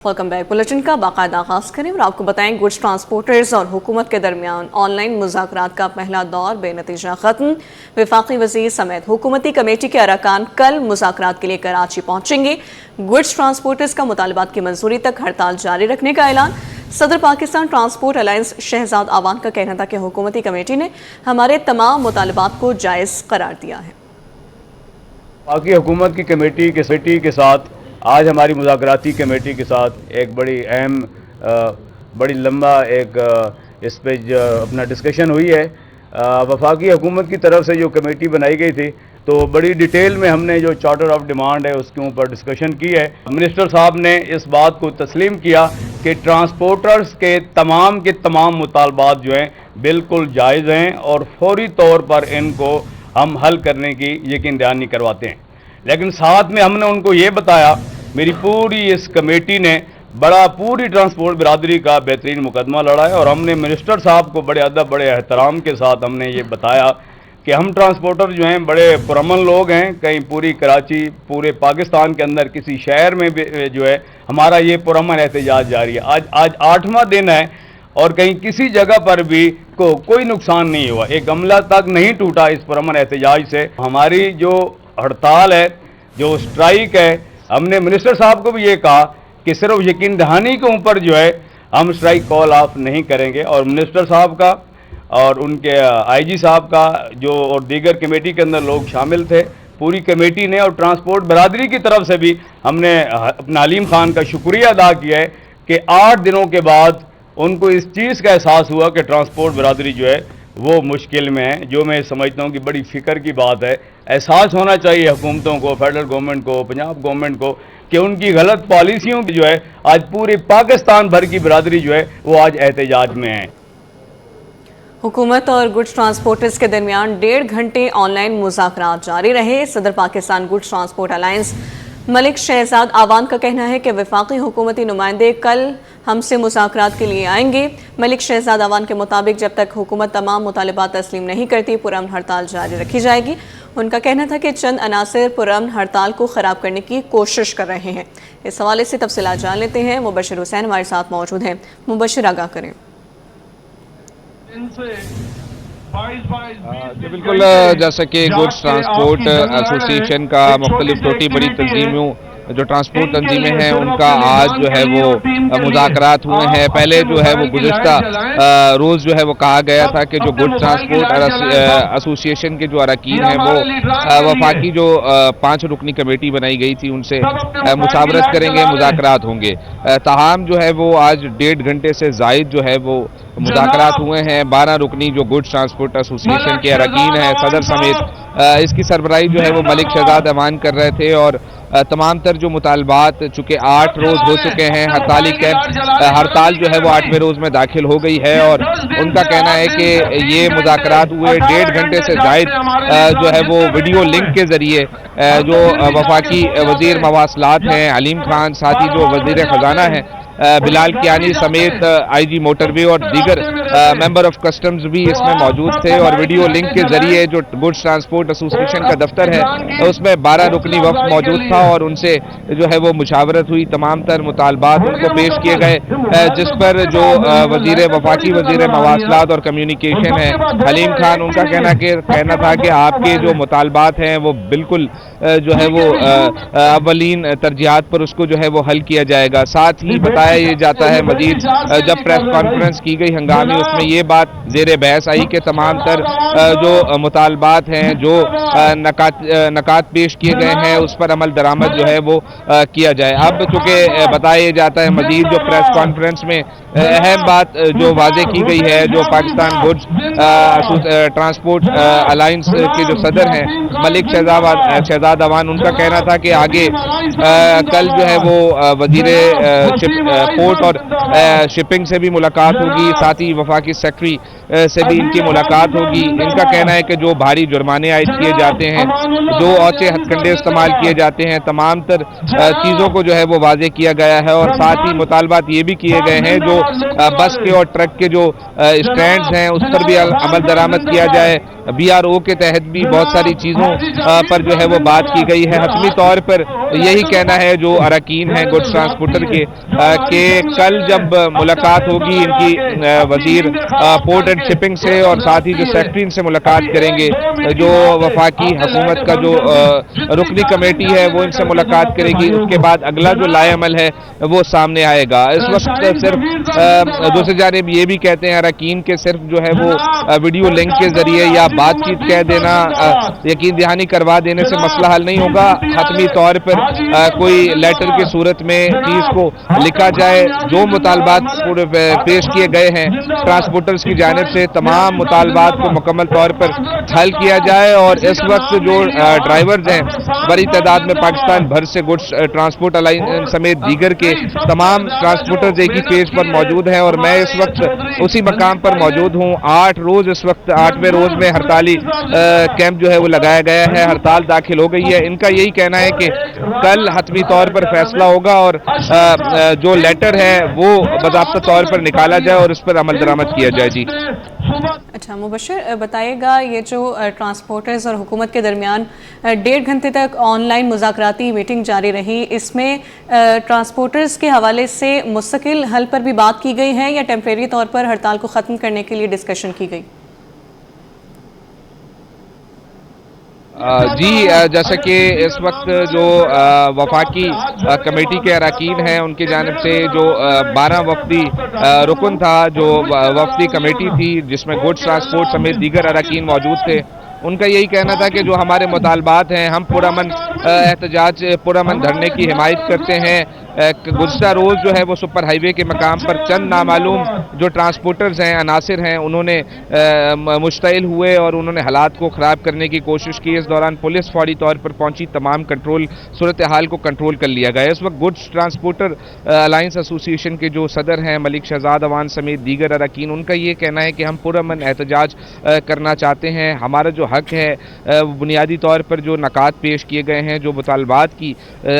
Welcome back. Bulletin का बाकायदा आगाज करें और आपको बताएं गुड्स ट्रांसपोर्टर्स और हुकूमत के दरमियान ऑनलाइन मुज़ाकरात का पहला दौर बेनतीजा खत्म। वफाकी वज़ीर समेत हुकूमती कमेटी के अरकान कल मुज़ाकरात के लिए कराची पहुंचेंगे। गुड्स ट्रांसपोर्टर्स का मुतालबात की मंजूरी तक हड़ताल जारी रखने का ऐलान। सदर पाकिस्तान ट्रांसपोर्ट अलायंस शहजाद आवान का कहना था कि हुकूमती कमेटी ने हमारे तमाम मुतालबात को जायज़ करार दिया है। बाकी हुकूमत की कमेटी के साथ आज हमारी मुज़ाकराती कमेटी के साथ एक बड़ी अहम बड़ी लंबा इस पे अपना डिस्कशन हुई है। वफाकी हुकूमत की तरफ से जो कमेटी बनाई गई थी तो बड़ी डिटेल में हमने जो चार्टर ऑफ डिमांड है उसके ऊपर डिस्कशन की है। मिनिस्टर साहब ने इस बात को तस्लीम किया कि ट्रांसपोर्टर्स के तमाम मुतालबात जो हैं बिल्कुल जायज़ हैं और फौरी तौर पर इनको हम हल करने की यकीन दहानी करवाते हैं। लेकिन साथ में हमने उनको ये बताया, मेरी पूरी इस कमेटी ने पूरी ट्रांसपोर्ट बिरादरी का बेहतरीन मुकदमा लड़ा है और हमने मिनिस्टर साहब को बड़े अदब बड़े एहतराम के साथ हमने ये बताया कि हम ट्रांसपोर्टर जो हैं बड़े पुरअमन लोग हैं। कहीं पूरी कराची पूरे पाकिस्तान के अंदर किसी शहर में भी जो है हमारा ये पुरअमन एहतजाज जारी है। आज 8वां दिन है और कहीं किसी जगह पर भी कोई नुकसान नहीं हुआ, एक अमला तक नहीं टूटा इस पुरअमन एहतजाज से। हमारी जो हड़ताल है, जो स्ट्राइक है, हमने मिनिस्टर साहब को भी ये कहा कि सिर्फ यकीन दहानी के ऊपर जो है हम स्ट्राइक कॉल ऑफ नहीं करेंगे। और मिनिस्टर साहब का और उनके आईजी साहब का जो और दीगर कमेटी के अंदर लोग शामिल थे, पूरी कमेटी ने और ट्रांसपोर्ट बरादरी की तरफ से भी हमने अपना हलीम खान का शुक्रिया अदा किया है कि 8 दिनों के बाद उनको इस चीज़ का एहसास हुआ कि ट्रांसपोर्ट बरादरी जो है वो मुश्किल में है। जो मैं समझता हूँ कि बड़ी फ़िक्र की बात है। एहसास होना चाहिए हुकूमतों को, फेडरल गवर्नमेंट को, पंजाब गवर्नमेंट को कि उनकी गलत पॉलिसियों की जो है आज पूरे पाकिस्तान भर की बरादरी जो है वो आज एहतजाज में है। हुकूमत और गुड्स ट्रांसपोर्टर्स के दरमियान 1.5 घंटे ऑनलाइन मुज़ाकरात जारी रहे। सदर Pakistan goods transport alliance Malik Shahzad Awan का कहना है कि वफाकी हुकूमती नुमाइंदे कल हमसे मुज़ाकरात के लिए आएंगे। मलिक शहजाद आवान के मुताबिक जब तक हुकूमत तमाम मुतालबात तस्लीम नहीं करती पुरअमन हड़ताल जारी रखी जाएगी। उनका कहना था कि चंद अनासर पुरअमन हड़ताल को ख़राब करने की कोशिश कर रहे हैं। इस हवाले से तफसीलात जान लेते हैं। मुबशिर हुसैन हमारे साथ मौजूद हैं। मुबशिर, आगाह करें। बिल्कुल, जैसा कि गुड्स ट्रांसपोर्ट एसोसिएशन का मुख्तलिफ छोटी बड़ी तंजीमों जो ट्रांसपोर्ट तंजीमें हैं उनका आज जो है वो मुज़ाकरात हुए हैं। पहले जो है वो गुज़िश्ता रोज़ जो है वो कहा गया था कि जो गुड्स ट्रांसपोर्ट एसोसिएशन के जो अरकान हैं वो वफाकी जो 5 रुकनी कमेटी बनाई गई थी उनसे मुशावरत करेंगे, मुज़ाकरात होंगे। ताहम जो है वो आज 1.5 घंटे से ज़ायद जो है वो मुज़ाकरात हुए हैं। 12 रुकनी जो गुड्स ट्रांसपोर्ट एसोसिएशन के अरकान हैं, सदर समेत, इसकी सरबराही जो है वो मलिक शहजाद अमान कर रहे थे। और तमाम तर जो मुतालबात चूँकि 8 रोज़ हो चुके हैं, हड़ताल जो है वो 8वें रोज़ में दाखिल हो गई है और उनका कहना है कि ये मुज़ाकरात हुए 1.5 घंटे से ज़ायद जो है वो वीडियो लिंक के ज़रिए जो वफाकी वज़ीर मवासलात हैं हलीम खान, साथ ही जो वज़ीर ख़जाना हैं बिलाल कियानी समेत आईजी मोटरवे और दीगर मेंबर ऑफ कस्टम्स भी इसमें मौजूद थे। और वीडियो लिंक के जरिए जो गुड्स ट्रांसपोर्ट एसोसिएशन का दफ्तर है उसमें 12 रुकनी वफ़द मौजूद था और उनसे जो है वो मुशावरत हुई। तमाम तर मुतालबात उनको पेश किए गए, जिस पर जो वफाकी वज़ीर मवासलात और कम्युनिकेशन है हलीम खान, उनका कहना था कि आपके जो मुतालबात हैं वो बिल्कुल जो है वो अवलीन तरजीहात पर उसको जो है वो हल किया जाएगा। साथ ही बताया ये जाता है मजीद जब प्रेस कॉन्फ्रेंस की गई हंगामी, उसमें ये बात ज़ेर बहस आई कि तमाम तर जो मुतालबात हैं, जो नकात पेश किए गए हैं उस पर अमल दरामद जो है वो किया जाए। अब चूँकि बताया जाता है मजीद जो प्रेस कॉन्फ्रेंस में अहम बात जो वाज़े की गई है, जो पाकिस्तान गुड्स ट्रांसपोर्ट अलायंस के जो सदर हैं मलिक शहजाद अवान, उनका कहना था कि आगे कल जो है वो वज़ीर पोर्ट और शिपिंग से भी मुलाकात होगी, साथ ही वफाकी सेक्रेटरी से भी इनकी मुलाकात होगी। इनका कहना है कि जो भारी जुर्माने आयद किए जाते हैं, जो औचे हथकंडे इस्तेमाल किए जाते हैं, तमाम तर चीज़ों को जो है वो वाज़े किया गया है। और साथ ही मुतालबात ये भी किए गए हैं जो बस के और ट्रक के जो स्टैंड्स हैं उस पर भी अमल दरामद किया जाए BRO کے تحت بھی بہت ساری چیزوں پر جو ہے وہ بات کی گئی ہے۔ حتمی طور پر یہی کہنا ہے جو اراکین ہیں گڈس ٹرانسپورٹر کے کہ کل جب ملاقات ہوگی ان کی وزیر پورٹ اینڈ شپنگ سے اور ساتھ ہی جو سیکٹری ان سے ملاقات کریں گے، جو وفاقی حکومت کا جو رکنی کمیٹی ہے وہ ان سے ملاقات کرے گی، اس کے بعد اگلا جو لائحہ عمل ہے وہ سامنے آئے گا۔ اس وقت صرف دوسری جانب یہ بھی کہتے ہیں اراکین کے صرف جو ہے وہ ویڈیو لنک کے ذریعے یا بات چیت کہہ دینا، یقین دہانی کروا دینے سے مسئلہ حل نہیں ہوگا۔ حتمی طور پر کوئی لیٹر کی صورت میں چیز کو لکھا جائے، جو مطالبات پیش کیے گئے ہیں ٹرانسپورٹرز کی جانب سے تمام مطالبات کو مکمل طور پر حل کیا جائے، اور اس وقت جو ڈرائیورز ہیں بڑی تعداد میں پاکستان بھر سے گڈس ٹرانسپورٹ الائنس سمیت دیگر کے تمام ٹرانسپورٹرز ایک ہی پیج پر موجود ہیں، اور میں اس وقت اسی مقام پر موجود ہوں۔ 8 روز اس وقت 8ویں روز میں ہڑتالی کیمپ جو ہے وہ لگایا گیا ہے، ہڑتال داخل ہو گئی ہے۔ ان کا یہی کہنا ہے کہ کل حتمی طور پر فیصلہ ہوگا اور جو لیٹر ہے وہ باضابطہ طور پر نکالا جائے اور اس پر عمل درآمد کیا جائے۔ جی اچھا مبشر، بتائیے گا یہ جو ٹرانسپورٹرز اور حکومت کے درمیان 1.5 گھنٹے تک آن لائن مذاکراتی میٹنگ جاری رہی، اس میں ٹرانسپورٹرز کے حوالے سے مستقل حل پر بھی بات کی گئی ہے یا ٹیمپریری طور پر ہڑتال کو ختم کرنے کے لیے ڈسکشن کی گئی؟ جی جیسا کہ اس وقت جو وفاقی کمیٹی کے اراکین ہیں ان کی جانب سے جو 12 وفدی رکن تھا، جو وفدی کمیٹی تھی جس میں گڈس ٹرانسپورٹ سمیت دیگر اراکین موجود تھے، ان کا یہی کہنا تھا کہ جو ہمارے مطالبات ہیں ہم پرامن احتجاج پرامن دھرنے کی حمایت کرتے ہیں۔ گزشتہ روز جو ہے وہ سپر ہائی وے کے مقام پر چند نامعلوم جو ٹرانسپورٹرز ہیں عناصر ہیں انہوں نے مشتعل ہوئے اور انہوں نے حالات کو خراب کرنے کی کوشش کی۔ اس دوران پولیس فوری طور پر پہنچی، تمام صورتحال کو کنٹرول کر لیا گیا۔ اس وقت گڈس ٹرانسپورٹر الائنس ایسوسی ایشن کے جو صدر ہیں ملک شہزاد اوان سمیت دیگر اراکین، ان کا یہ کہنا ہے کہ ہم پرامن احتجاج کرنا چاہتے ہیں، ہمارا جو حق ہے بنیادی طور پر جو نکات پیش کیے گئے ہیں، جو مطالبات کی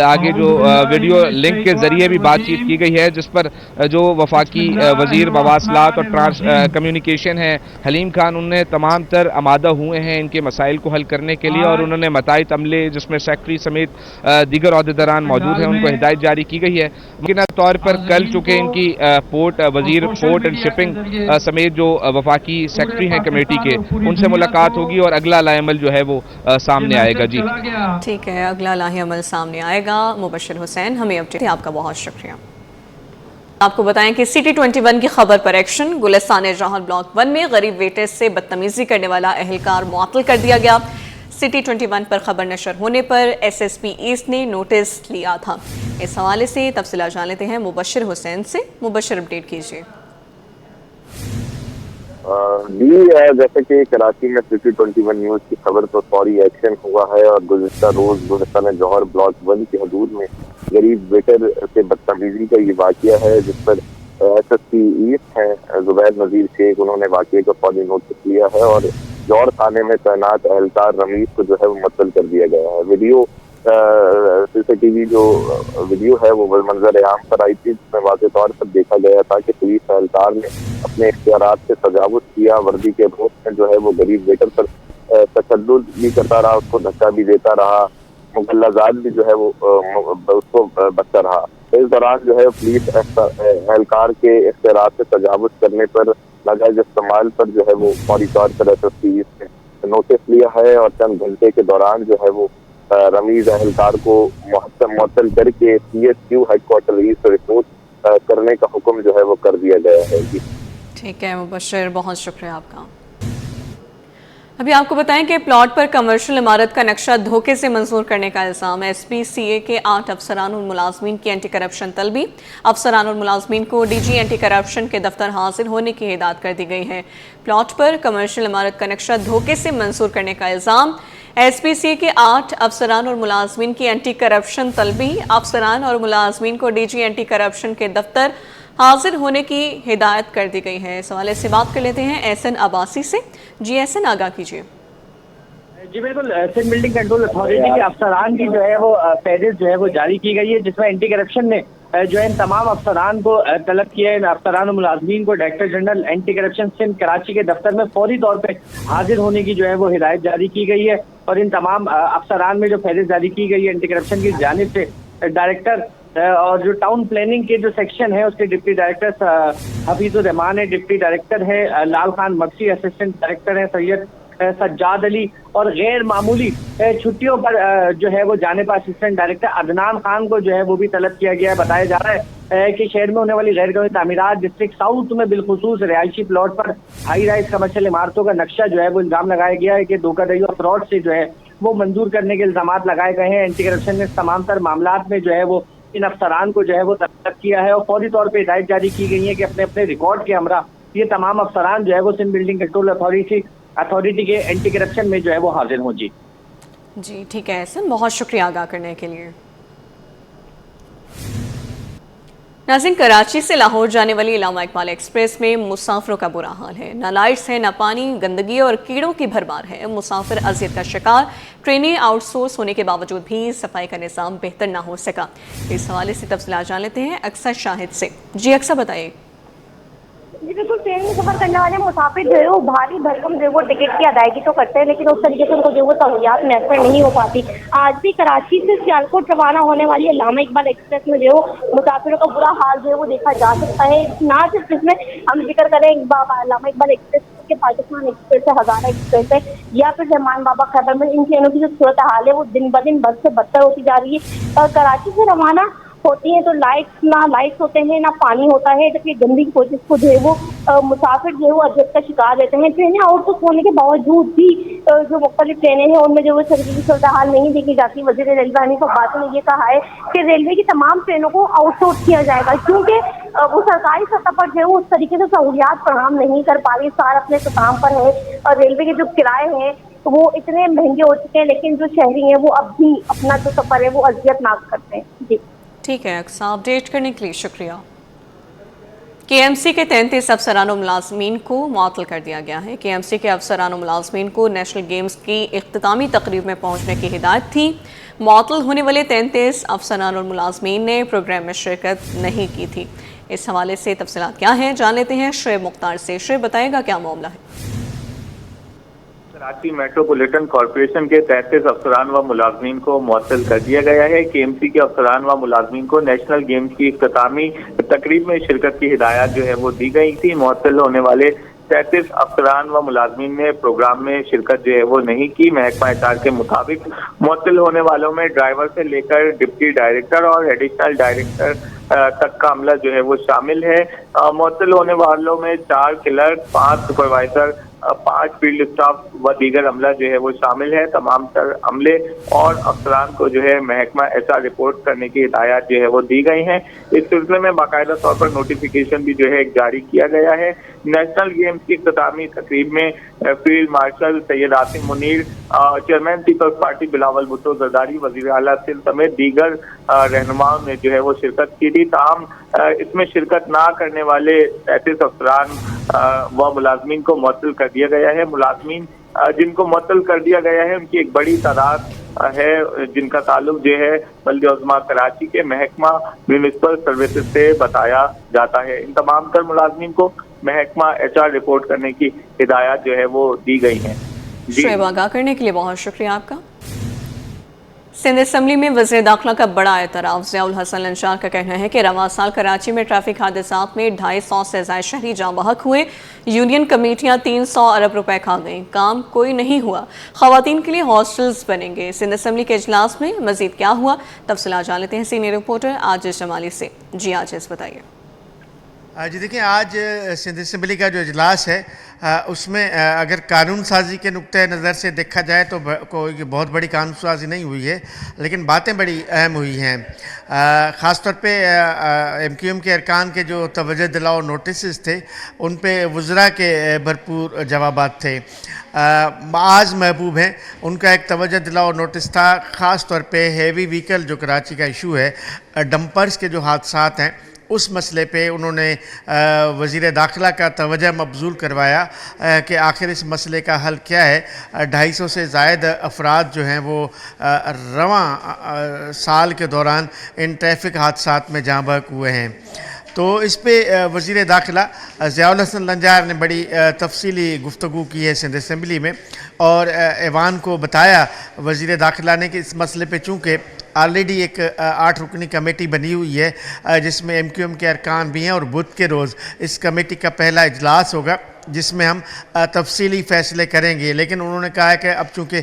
آگے جو ویڈیو لنک کے ذریعے بھی بات چیت کی گئی ہے، جس پر جو وفاقی وزیر مواصلات اور کمیونیکیشن ہے حلیم خان، انہوں نے تمام تر آمادہ ہوئے ہیں ان کے مسائل کو حل کرنے کے لیے، اور انہوں نے متعدد عملے جس میں سیکٹری سمیت دیگر عہدیداران موجود ہیں ان کو ہدایت جاری کی گئی ہے۔ ممکنہ طور پر کل چونکہ ان کی وزیر پورٹ اینڈ شپنگ سمیت جو وفاقی سیکٹری ہیں کمیٹی کے ان سے ملاقات ہوگی اور اگلا لائحہ عمل جو ہے وہ سامنے آئے گا۔ جی ٹھیک ہے، اگلا لائحہ عمل سامنے آئے گا۔ مبشر حسین، ہمیں اپڈیٹ آپ کا بہت شکریہ۔ آپ کو بتائیں کہ سٹی 21 کی خبر پر ایکشن، گلستان جوہر بلاک 1 میں غریب ویٹرز سے بدتمیزی کرنے والا اہلکار معطل کر دیا گیا۔ سٹی 21 پر خبر نشر ہونے پر SSP ایسٹ نے نوٹس لیا تھا۔ اس حوالے سے تفصیلات جان لیتے ہیں مبشر حسین سے۔ مبشر، اپڈیٹ کیجیے۔ جی جیسے کہ کراچی میں سٹی 21 نیوز کی خبر پر فوری ایکشن ہوا ہے، اور گزشتہ روز گلستان جوہر بلاک 1 کی حدود میں غریب ویٹر سے بدتمیزی کا یہ واقعہ ہے، جس پر SSP ایسٹ ہیں زبیر نذیر شیخ، انہوں نے واقعے کا فوری نوٹس لیا ہے اور جوہر تھانے میں تعینات اہلکار رمیز کو جو ہے وہ معطل کر دیا گیا ہے۔ ویڈیو CCTV جو ویڈیو ہے وہ منظر عام پر آئی تھی، جس میں واضح طور پر دیکھا گیا تھا کہ پولیس اہلکار نے اپنے اختیارات سے تجاوز کیا، وردی کے روپ میں جو ہے وہ غریب ویٹر پر تشدد بھی کرتا رہا، اس کو دھکا بھی دیتا رہا، مغلظات بھی جو ہے وہ اس کو بچتا رہا۔ اس دوران جو ہے پولیس اہلکار کے اختیارات سے تجاوز کرنے پر ناجائز استعمال پر جو ہے وہ فوری طور پر SSP نے نوٹس لیا ہے، اور چند گھنٹے کے دوران جو ہے وہ رمیز اہلکار کو معطل کر کے CSQ headquarter east report کرنے کا حکم جو ہے وہ کر دیا گیا ہے۔ جی ٹھیک ہے مبشر، بہت شکریہ آپ کا۔ ابھی آپ کو بتائیں کہ پلاٹ پر کمرشل عمارت کا نقشہ دھوکے سے منظور کرنے کا الزام SPCA کے 8 افسران اور ملازمین کی اینٹی کرپشن طلبی۔ افسران اور ملازمین کو DG اینٹی کرپشن کے دفتر حاضر ہونے کی ہدایت کر دی گئی ہے۔ پلاٹ پر کمرشل عمارت کا نقشہ دھوکے سے منظور کرنے کا الزام، SPCA کے 8 افسران اور ملازمین کی اینٹی کرپشن طلبی، افسران اور ملازمین کو DG اینٹی کرپشن کے دفتر حاضر ہونے کی ہدایت کر دی گئی ہے۔ اس حوالے سے بات کر لیتے ہیں احسن عباسی سے۔ جی احسن، آگاہ کیجیے۔ جی بالکل، سندھ بلڈنگ کنٹرول اتھارٹی کے افسران کی جو ہے وہ فہرست جو ہے وہ جاری کی گئی ہے، جس میں اینٹی کرپشن نے जो है इन तमाम अफसरान को तलब किया है। इन अफसरान और मुलाजमीन को director general anti corruption Sindh Karachi के दफ्तर में फौरी तौर पे हाजिर होने की जो है वो हिदायत जारी की गई है। और इन तमाम अफसरान में जो फहरिस्त जारी की गई है एंटी करप्शन की जानिब से डायरेक्टर और जो टाउन प्लानिंग के जो सेक्शन है उसके डिप्टी डायरेक्टर हफीजुर रहमान है, डिप्टी डायरेक्टर है लाल खान मक्सी, असिस्टेंट डायरेक्टर है सैयद सज्जाद अली, और गैर मामूली छुट्टियों पर जो है वो जाने पर असिस्टेंट डायरेक्टर अदनान खान को जो है वो भी तलब किया गया है। बताया जा रहा है कि शहर में होने वाली गैर कानूनी तामीरात डिस्ट्रिक्ट साउथ में बिलखुसूस रिहायशी प्लॉट पर हाई राइज कमर्शियल इमारतों का नक्शा जो है वो इल्जाम लगाया गया है कि धोखाधड़ी और फ्रॉड से जो है वो मंजूर करने के इल्जाम लगाए गए हैं। एंटी करप्शन ने इस तमाम तर मामलात में जो है वो इन अफसरान को जो है वो तलब किया है और फौरी तौर पर हिदायत जारी की गई है कि अपने अपने रिकॉर्ड के हमरा ये तमाम अफसरान जो है वो सिंध बिल्डिंग कंट्रोल अथॉरिटी के एंटी करप्शन में जो है वो हाजिर हों। जी ठीक है एहसन, बहुत शुक्रिया आगाह करने के लिए। नाज़रीन, कराची से लाहौर जाने वाली इलामा इकबाल एक्सप्रेस में मुसाफिरों का बुरा हाल है। न लाइट्स है, न पानी, गंदगी और कीड़ों की भरमार है। मुसाफिर अजियत का शिकार। ट्रेनें आउटसोर्स होने के बावजूद भी सफाई का निज़ाम बेहतर ना हो सका। इस हवाले से तफसीलात जान लेते हैं अक्सर शाहिद से। जी अक्सर बताइए। जी बिल्कुल, ट्रेन में सफर करने वाले मुसाफिर जो है वो भारी भरकम जो है वो टिकट की अदायगी तो करते हैं, लेकिन उस तरीके से उनको जो वो सहूलियात मैसर नहीं हो पाती। आज भी कराची से सियालकोट रवाना होने वाली इलामा इकबाल एक्सप्रेस में जो मुसाफिरों का बुरा हाल जो है वो देखा जा सकता है। ना सिर्फ इसमें हम जिक्र करें इलामा इकबाल एक्सप्रेस के, पाकिस्तान एक्सप्रेस है, हज़ारा एक्सप्रेस है, या फिर रहमान बाबा खैबर में, इन ट्रेनों की जो सूरत हाल है वो दिन ब दिन बद से बदतर होती जा रही है। कराची से रवाना होती है तो ना लाइट्स होते हैं, ना पानी होता है, जबकि गंदी कोशिश को जो है वो मुसाफिर जो है वो अजब का शिकार रहते हैं। ट्रेनें आउटसोर्स होने के बावजूद भी जो मुख्तलिफ ट्रेनें हैं उनमें जो वो तरीके की सूरत हाल नहीं देखी जाती। वज़ीर रेलवे हनीफ अब्बासी ने ये कहा है कि रेलवे की तमाम ट्रेनों को आउटसोर्स किया जाएगा, क्योंकि वो सरकारी सतह पर जो है वो उस तरीके से सहूलियात फराहम नहीं कर पा रही। सार अपने काम पर है और रेलवे के जो किराए हैं वो इतने महंगे हो चुके हैं, लेकिन जो शहरी हैं वो अब भी अपना जो सफर है वो अजियतनाक करते हैं। जी ठीक है अक्सर, अपडेट करने के लिए शुक्रिया। KMC के 33 अफसरान और मुलाजमीन को मुअत्तल कर दिया गया है। KMC के अफसरान और मुलाजमीन को नेशनल गेम्स की इख्तितामी तकरीब में पहुंचने की हिदायत थी। मुअत्तल होने वाले 33 अफसरान और मुलाजमीन ने प्रोग्राम में शिरकत नहीं की थी। इस हवाले से तफसीलात क्या हैं जान लेते हैं शुएब मुख्तार से। शुएब बताएगा क्या मामला है। कराची मेट्रोपॉलिटन कॉरपोरेशन के 33 अफसरान व मुलाजमीन को मुअत्तल कर दिया गया है। KMC के अफसरान व मुलाजमीन को नेशनल गेम्स की इख्तितामी तकरीब में शिरकत की हिदायत जो है वो दी गई थी। मुअत्तल होने वाले 33 अफसरान व मुलाजमीन ने प्रोग्राम में शिरकत जो है वो नहीं की। महकमा HR के मुताबिक मुअत्तल होने वालों में ड्राइवर से लेकर डिप्टी डायरेक्टर और एडिशनल डायरेक्टर तक का अमला जो है वो शामिल है। मुअत्तल होने वालों में 4 क्लर्क, 5 सुपरवाइजर, 5 फील्ड स्टाफ व दीगर अमला जो है वो शामिल है। तमाम तर अमले और अफसरान को जो है महकमा HR रिपोर्ट करने की हिदायत जो है वो दी गई हैं। इस सिलसिले में बाकायदा तौर पर नोटिफिकेशन भी जो है जारी किया गया है। नेशनल गेम्स की इख्तितामी तकरीब में field marshal Syed Asim Munir, chairman Peoples Party Bilawal Bhutto Zardari, वजीर आला सिंध समेत दीगर रहनुमाओं ने जो है वो शिरकत की थी। ताहम इसमें शिरकत ना करने वाले 33 अफसरान व मुलाजमीन को मुअत्तल कर दिया गया है। मुलाजमीन जिनको मुअत्तल कर दिया गया है उनकी एक बड़ी तादाद है जिनका ताल्लुक जो है बल्द-ए-उज़्मा कराची के महकमा म्युनिसिपल सर्विसेज से बताया जाता है। इन तमाम तर मुलाजमीन को महकमा HR रिपोर्ट करने की हिदायत जो है वो दी गई है। शुएब आगाह करने के लिए बहुत शुक्रिया आपका। सिंध असम्बली में वज़ीर दाखिला का बड़ा एतराफ़। ज़ियाउल हसन लंचार का कहना है कि रवां साल कराची में ट्रैफिक हादसात में 250 से ज़ायद शहरी जाँ बहक हुए। यूनियन कमेटियाँ 300 अरब रुपए खा गईं, काम कोई नहीं हुआ। ख़वातीन के लिए हॉस्टल्स बनेंगे। सिंध असम्बली के इजलास में मज़ीद क्या हुआ, तफसीलात जान लेते हैं सीनियर रिपोर्टर आजिज़ जमाली से। जी आजिज़ बताइए। जी देखिए, आज सिंध असम्बली का जो इजलास है उसमें अगर कानून साजी के नुक्ते नज़र से देखा जाए तो कोई बहुत बड़ी कानून साजी नहीं हुई है, लेकिन बातें बड़ी अहम हुई हैं। ख़ास तौर पे MQM के अरकान के जो तवज्जो दिलाओ नोटिस थे उन पे वज़रा के भरपूर जवाबात थे। आज महबूब हैं, उनका एक तवज्जो दिलाओ नोटिस था ख़ास तौर पे हेवी व्हीकल जो कराची का इशू है, डंपर्स के जो हादसात हैं उस मसले पे उन्होंने वज़ीर दाखिला का तवज्जो मबजूल करवाया कि आखिर इस मसले का हल क्या है। 250 से ज़ायद अफराद जो हैं वो रवां साल के दौरान इन ट्रैफिक हादसात में जाँ बहक हुए हैं। तो इस पे वज़ीर दाखिला ज़ियाउल हसन लंजार ने बड़ी तफसीली गुफ्तगू की है सिंध असम्बली में, और ऐवान को बताया वज़ीर दाखिला ने कि इस मसले पे चूँकि ऑलरेडी एक 8 रुकनी कमेटी बनी हुई है जिसमें MQM के अरकान भी हैं, और बुध के रोज़ इस कमेटी का पहला इजलास होगा जिसमें हम तफसीली फ़ैसले करेंगे। लेकिन उन्होंने कहा है कि अब चूँकि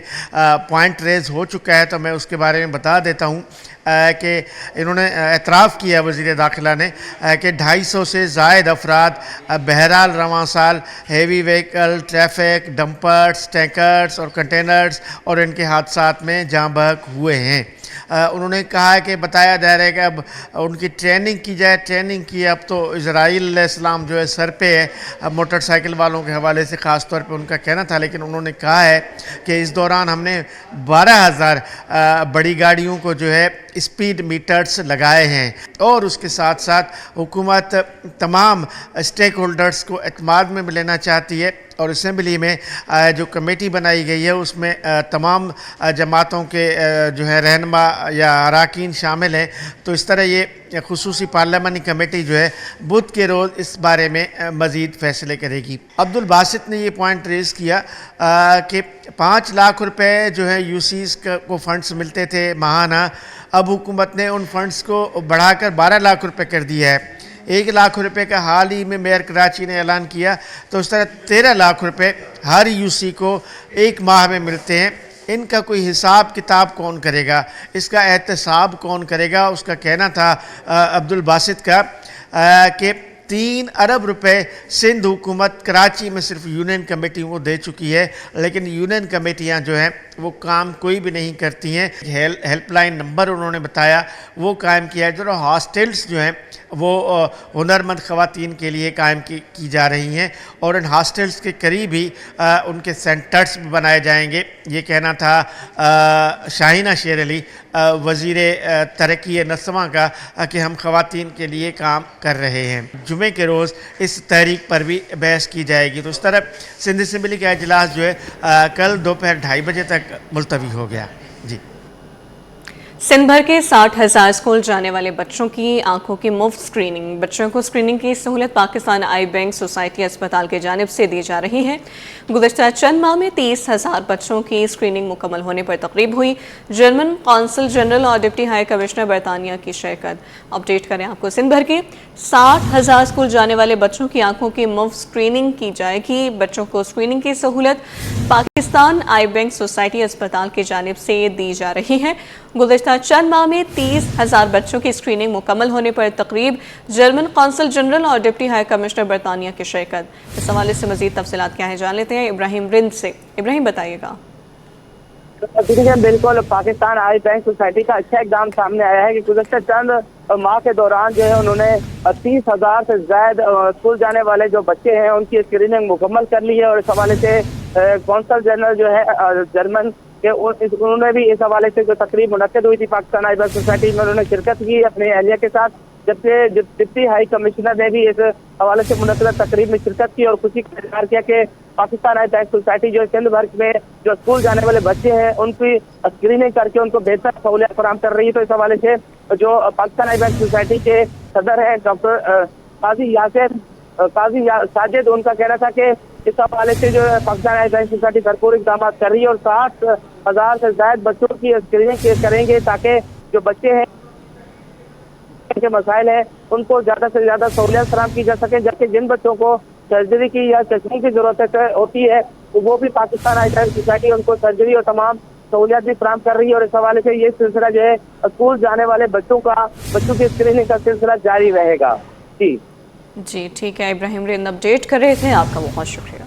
पॉइंट रेज़ हो चुका है तो मैं उसके बारे में बता देता हूँ कि इन्होंने एतराफ़ किया वज़ीर दाखिला ने कि 250 से ज़ायद अफराद बहरहाल रवां साल heavy vehicle, traffic, dumpers, tankers और कंटेनर्स और इनके हादसात में जाँ बहक हुए हैं। उन्होंने कहा है कि बताया जा रहा है कि अब उनकी ट्रेनिंग की जाए। ट्रेनिंग की अब तो इज़राइल अलैहिस्सलाम जो है सर पे है, अब मोटरसाइकिल वालों के हवाले से ख़ास तौर पे उनका कहना था, लेकिन उन्होंने कहा है कि इस दौरान हमने 12,000 बड़ी गाड़ियों को जो है स्पीड मीटर्स लगाए हैं, और उसके साथ साथ हुकूमत तमाम स्टेक होल्डर्स को एतमाद में लेना चाहती है, और असम्बली में जो कमेटी बनाई गई है उसमें तमाम जमातों के जो है रहनुमा या अराकीन शामिल हैं। तो इस तरह ये खुसूसी पार्लियामानी कमेटी जो है बुध के रोज़ इस बारे में मज़ीद फ़ैसले करेगी। अब्दुल बासित ने ये पॉइंट रेज़ किया कि 5 लाख रुपए जो है यूसीज़ को फ़ंड्स मिलते थे माहाना, अब हुकूमत ने उन फ़ंड्स को बढ़ाकर 12 लाख रुपए कर दिया है। 1 लाख रुपए का हाल ही में मेयर कराची ने ऐलान किया, तो इस तरह 13 लाख रुपए हर यूसी को 1 माह में मिलते हैं। इनका कोई हिसाब किताब कौन करेगा, इसका एहतसाब कौन करेगा? उसका कहना था अब्दुल बासित का कि 3 अरब रुपए सिंध हुकूमत कराची में सिर्फ यूनियन कमेटियों को दे चुकी है, लेकिन यूनियन कमेटियां जो हैं वो काम कोई भी नहीं करती हैं। हेल्पलाइन नंबर उन्होंने बताया वो कायम किया है, जो हॉस्टल्स जो हैं वो हुनरमंद ख़वातीन के लिए कायम की जा रही हैं, और इन हॉस्टल्स के करीब ही उनके सेंटर्स भी बनाए जाएंगे। ये कहना था शाहीना शेर अली वज़ीर तरक्की नस्वा का कि हम ख़वातीन के लिए काम कर रहे हैं। जुमे के रोज़ इस तहरीक पर भी बहस की जाएगी। तो इस तरह सिंध असम्बली का इजलास जो है कल दोपहर 2:30 बजे तक मुलतवी हो गया। जी, सिंध भर के 60,000 स्कूल जाने वाले बच्चों की आंखों की मुफ्त स्क्रीनिंग। बच्चों को स्क्रीनिंग की सहूलत पाकिस्तान आई बैंक सोसाइटी अस्पताल की जानिब से दी जा रही है। गुज़श्ता चंद माह में 30,000 बच्चों की स्क्रीनिंग मुकम्मल होने पर तकरीब हुई। जर्मन कौंसल जनरल और डिप्टी हाई कमिश्नर बरतानिया की शिरकत। अपडेट करें आपको, सिंध भर के 60,000 स्कूल जाने वाले बच्चों की आंखों की मुफ्त स्क्रीनिंग की जाएगी। बच्चों को स्क्रीनिंग की सहूलत पाकिस्तान आई बैंक सोसाइटी अस्पताल की जानिब से दी जा रही है। गुज़श्ता चंद माह में 30,000 बच्चों की स्क्रीनिंग मुकम्मल होने पर तकरीब। जर्मन कौंसल जनरल और डिप्टी हाई कमिश्नर बरतानिया की शिरकत। इस हवाले से मज़ीद तफसीलात क्या है जान लेते हैं इब्राहिम रिंद से। इब्राहिम बताइएगा। बिल्कुल, पाकिस्तान आई बैंक सोसाइटी का अच्छा इकदाम सामने आया है कि गुज़श्ता चंद माह के दौरान जो है उन्होंने 30,000 से ज़ायद स्कूल जाने वाले जो बच्चे हैं उनकी स्क्रीनिंग मुकम्मल कर ली है, और इस हवाले से कौंसल जनरल जो है जर्मन के उन्होंने भी इस हवाले से जो तकरीब मुनक्किद हुई थी पाकिस्तान आई बैंक सोसाइटी में, उन्होंने शिरकत की अपने अहलिया के साथ, जबकि डिप्टी हाई कमिश्नर ने भी इस हवाले से मुनक्किद तकरीब में शिरकत की और खुशी का इजहार किया कि पाकिस्तान आई बैंक सोसाइटी जो सिंध भर में जो स्कूल जाने वाले बच्चे हैं उनकी स्क्रीनिंग करके उनको बेहतर सहूलियत फराहम कर रही है। तो इस हवाले से जो पाकिस्तान आई बैंक सोसाइटी के सदर हैं डॉक्टर काजी साजिद, उनका कहना था कि इस हवाले से जो पाकिस्तान आई बैंक सोसाइटी भरपूर इक़दाम कर रही है और 60,000 से ज़ायद बच्चों की स्क्रीनिंग करेंगे ताकि जो बच्चे हैं के मसाइल है उनको ज़्यादा से ज़्यादा सहूलियत फराहम की जा सके, जबकि जिन बच्चों को सर्जरी की या चश्मे की ज़रूरत होती है वो भी पाकिस्तान आई बैंक सोसाइटी उनको सर्जरी और तमाम सहूलियत भी फराहम कर रही है। और इस हवाले से ये सिलसिला जो है स्कूल जाने वाले बच्चों की स्क्रीनिंग का सिलसिला जारी रहेगा। जी ठीक है, इब्राहिम रिंद अपडेट कर रहे थे, आपका बहुत शुक्रिया।